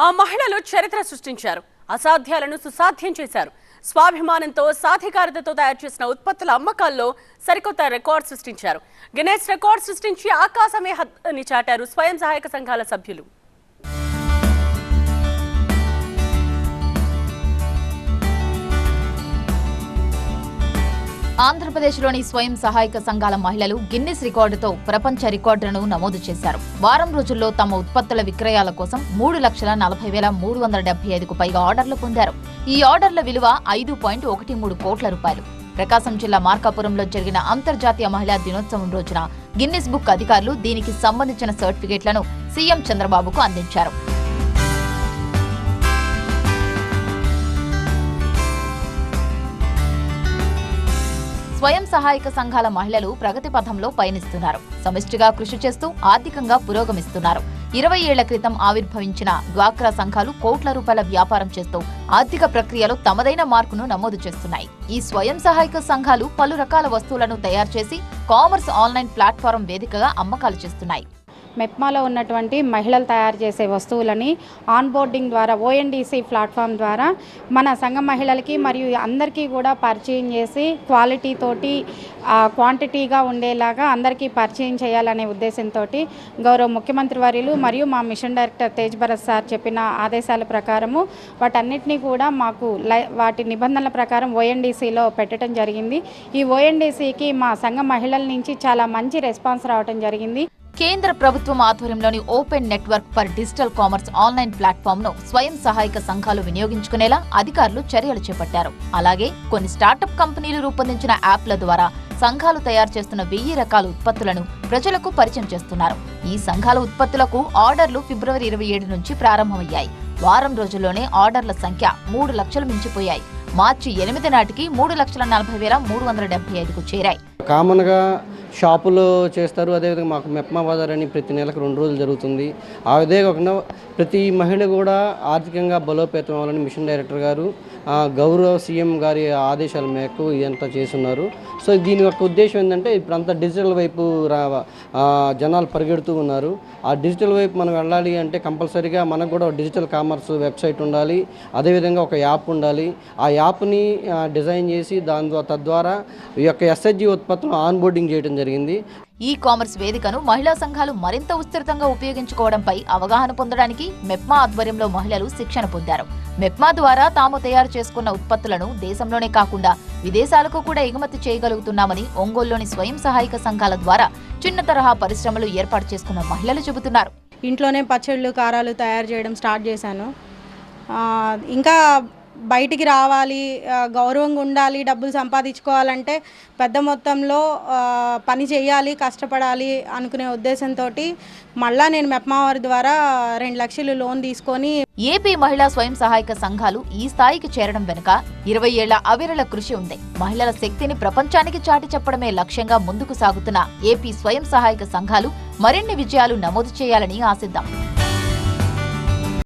ఆ మహిళలు చరిత్ర సృష్టించారు. అసాధ్యాలను సుసాధ్యం చేశారు. స్వాభిమానంతో సాధికారతతో తయారు చేసిన ఉత్పత్తుల అమ్మకాల్లో సరికొత్త రికార్డ్ సృష్టించారు. గిన్నెస్ రికార్డ్ సృష్టించి ఆకాశమే హద్దుని చాటారు స్వయం సహాయక సంఘాల సభ్యులు. ఆంధ్రప్రదేశ్లోని స్వయం సహాయక సంఘాల మహిళలు గిన్నిస్ రికార్డుతో ప్రపంచ రికార్డులను నమోదు చేశారు. వారం రోజుల్లో తమ ఉత్పత్తుల విక్రయాల కోసం 3,40,375కు పైగా ఆర్డర్లు పొందారు. ఈ ఆర్డర్ల విలువ 5.13 కోట్ల రూపాయలు. ప్రకాశం జిల్లా మార్కాపురంలో జరిగిన అంతర్జాతీయ మహిళా దినోత్సవం రోజున గిన్నిస్ బుక్ అధికారులు దీనికి సంబంధించిన సర్టిఫికెట్లను సీఎం చంద్రబాబుకు అందించారు. స్వయం సహాయక సంఘాల మహిళలు ప్రగతి పథంలో పయనిస్తున్నారు. సమిష్టిగా కృషి చేస్తూ ఆర్థికంగా పురోగమిస్తున్నారు. 20 ఏళ్ల క్రితం ఆవిర్భవించిన డ్వాక్రా సంఘాలు కోట్ల రూపాయల వ్యాపారం చేస్తూ ఆర్థిక ప్రక్రియలో తమదైన మార్కును నమోదు చేస్తున్నాయి. ఈ స్వయం సహాయక సంఘాలు పలు రకాల వస్తువులను తయారు చేసి కామర్స్ ఆన్లైన్ ప్లాట్ఫారం వేదికగా అమ్మకాలు చేస్తున్నాయి. మెప్మాలో ఉన్నటువంటి మహిళలు తయారు చేసే వస్తువులని ఆన్బోర్డింగ్ ద్వారా ఓఎన్డీసీ ప్లాట్ఫామ్ ద్వారా మన సంఘ మహిళలకి మరియు అందరికీ కూడా పరిచయం చేసి క్వాలిటీ తోటి క్వాంటిటీగా ఉండేలాగా అందరికీ పరిచయం చేయాలనే ఉద్దేశంతో గౌరవ ముఖ్యమంత్రి వర్యులు మరియు మా mission director Tej Bharat sir చెప్పిన ఆదేశాల ప్రకారము వాటన్నిటినీ కూడా మాకు వాటి నిబంధనల ప్రకారం ఓఎన్డీసీలో పెట్టడం జరిగింది. ఈ ఓఎన్డీసీకి మా సంఘ మహిళల నుంచి చాలా మంచి రెస్పాన్స్ రావడం జరిగింది. కేంద్ర ప్రభుత్వం ఆధ్వర్యంలోని open network for digital commerce online platform ను స్వయం సహాయక సంఘాలు వినియోగించుకునేలా అధికారులు చర్యలు చేపట్టారు. అలాగే కొన్ని స్టార్టప్ కంపెనీలు రూపొందించిన యాప్ల ద్వారా సంఘాలు తయారు చేస్తున్న 1000 రకాల ఉత్పత్తులను ప్రజలకు పరిచయం చేస్తున్నారు. ఈ సంఘాల ఉత్పత్తులకు ఆర్డర్లు ఫిబ్రవరి 27 నుంచి ప్రారంభమయ్యాయి. వారం రోజుల్లోనే ఆర్డర్ల సంఖ్య 3 లక్షలు మించిపోయాయి. మార్చి 8 నాటికి 3,40,375కు చేరాయి. కామన్గా షాపులో చేస్తారు. అదేవిధంగా మాకు మెప్మా బజార్ అని ప్రతి నెలకు 2 రోజులు జరుగుతుంది. అదే కాకుండా ప్రతి మహిళ కూడా ఆర్థికంగా బలోపేతం అవ్వాలని మిషన్ డైరెక్టర్ గారు గౌరవ సీఎం గారి ఆదేశాల మేరకు ఇదంతా చేస్తున్నారు. సో దీని యొక్క ఉద్దేశం ఏంటంటే ఇప్పుడంతా డిజిటల్ వైపు జనాలు పరిగెడుతూ ఉన్నారు. ఆ డిజిటల్ వైపు మనం వెళ్ళాలి అంటే కంపల్సరీగా మనకు కూడా డిజిటల్ కామర్స్ వెబ్సైట్ ఉండాలి. అదేవిధంగా ఒక యాప్ ఉండాలి. ఆ యాప్ని డిజైన్ చేసి తద్వారా ఈ యొక్క ఎస్హెచ్జి ఉత్పత్తులను ఆన్బోర్డింగ్ చేయడం జరిగింది. ఈ కామర్స్ వేదికను మహిళా సంఘాలు మరింత విస్తృతంగా ఉపయోగించుకోవడంపై అవగాహన పొందడానికి మెప్మా ఆధ్వర్యంలో మహిళలు శిక్షణ పొందారు. మెప్మా ద్వారా తాము తయారు చేసుకున్న ఉత్పత్తులను దేశంలోనే కాకుండా విదేశాలకు కూడా ఎగుమతి చేయగలుగుతున్నామని ఒంగోలులోని స్వయం సహాయక సంఘాల ద్వారా చిన్న తరహా పరిశ్రమలు ఏర్పాటు చేసుకున్న మహిళలు చెబుతున్నారు. ఇంట్లోనే పచ్చళ్ళు కారాలు తయారు చేయడం స్టార్ట్ చేశాను. ఇంకా బయటికి రావాలి, గౌరవంగా ఉండాలి, డబ్బులు సంపాదించుకోవాలంటే పెద్ద మొత్తంలో పని చేయాలి, కష్టపడాలి అనుకునే ఉద్దేశంతో మళ్ళా నేను మెప్మా వారి ద్వారా 2 లక్షలు లోన్ తీసుకొని ఏపీ మహిళా స్వయం సహాయక సంఘాలు ఈ స్థాయికి చేరడం వెనుక 20 ఏళ్ల అవిరళ కృషి ఉంది. మహిళల శక్తిని ప్రపంచానికి చాటి చెప్పడమే లక్ష్యంగా ముందుకు సాగుతున్న ఏపీ స్వయం సహాయక సంఘాలు మరిన్ని విజయాలు నమోదు చేయాలని ఆశిద్దాం.